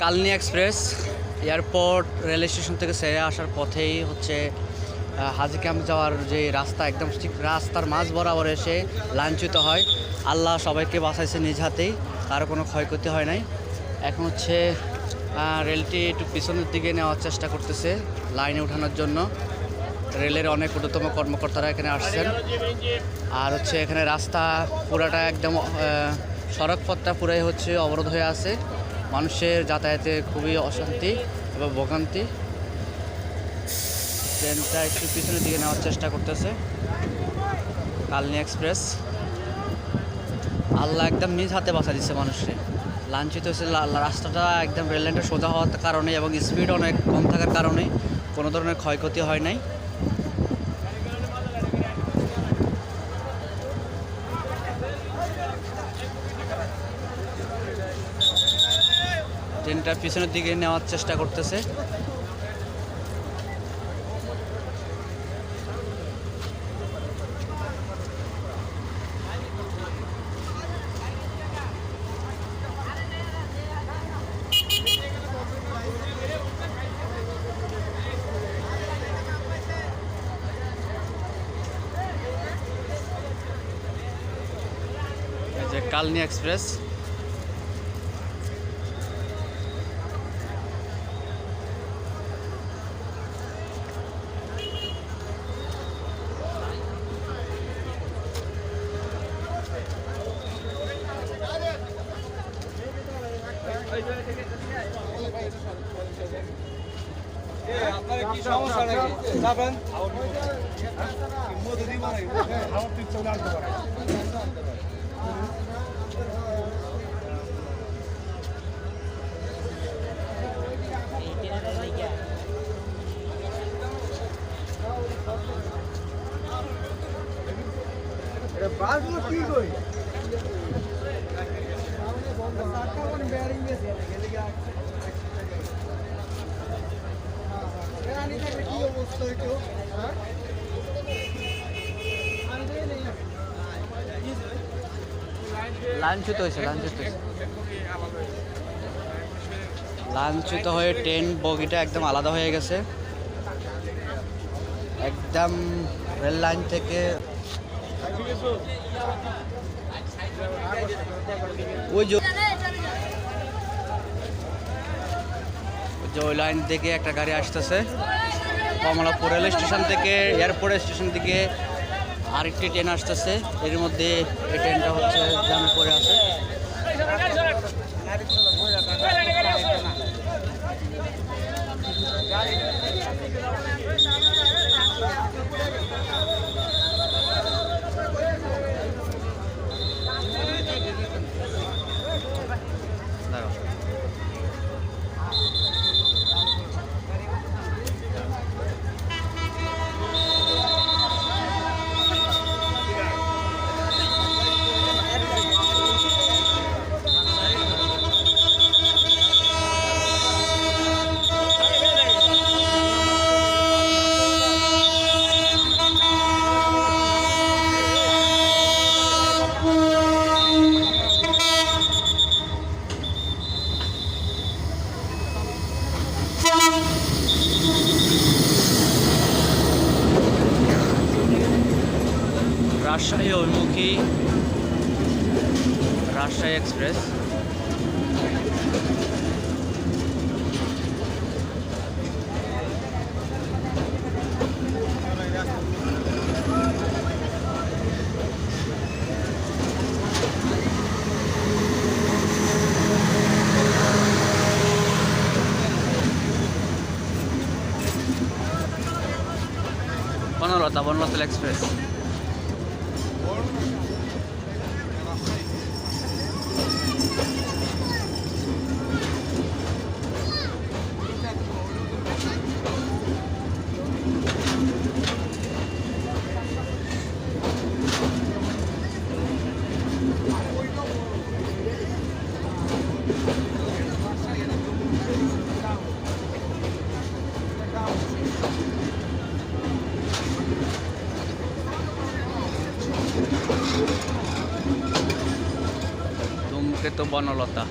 Kalni express airport rail station থেকে ছেড়ে আসার পথেই হচ্ছে হাজি ক্যাম্প যাওয়ার যে রাস্তা, একদম ঠিক রাস্তার মাঝ বরাবর এসে লাঞ্ছিত হয়। আল্লাহ সবাইকে বাঁচাইছে নিজ হাতেই, কারো কোনো ক্ষয়ক্ষতি হয় নাই। এখন হচ্ছে রেলটি একটু পিছনের দিকে নেওয়ার চেষ্টা করতেছে লাইনে ওঠানোর জন্য। রেলের অনেক ঊর্ধ্বতম কর্মকর্তারা এখানে আসছেন। আর হচ্ছে এখানে রাস্তা পুরাটা একদম সড়ক পথটা পুরাই হচ্ছে অবরোধ হয়ে আছে। মানুষের যাতায়াতে খুবই অশান্তি এবং ভোগান্তি। ট্রেনটা একটু পিছনের দিকে নেওয়ার চেষ্টা করতেছে কালনী এক্সপ্রেস। আল্লাহ একদম নিজ হাতে বাঁচা দিচ্ছে মানুষকে। লাঞ্ছিত হয়েছে রাস্তাটা একদম রেল লাইনটা সোজা হওয়ার কারণে এবং স্পিড অনেক কম থাকার কারণে কোনো ধরনের ক্ষয়ক্ষতি হয় নাই। ট্রেনটা পিছনের দিকে নেওয়ার চেষ্টা করতেছে। এই যে কালনী এক্সপ্রেস। আপনার কি সমস্যা নাকি যাবেন মধু দিব নাকি আমার তুই চলে আসতে পারে এটা বাসগুলো কি কই বেয়ারিং গেছে গেলে কি লাঞ্ছিত হয়েছে লাঞ্ছিত হয়ে ট্রেন বগিটা একদম আলাদা হয়ে গেছে। একদম রেল লাইন থেকে ওই লাইন থেকে একটা গাড়ি আসতেছে কমলাপুর রেল স্টেশন থেকে এয়ারপোর্ট স্টেশন থেকে আরেকটি ট্রেন আসতেছে। এর মধ্যে এই ট্রেনটা হচ্ছে জ্যামে পড়ে আছে। রাজশাহী অভিমুখী রাজশাহী এক্সপ্রেস। বনলতা এক্সপ্রেস। ধূমকেতু বনলতা।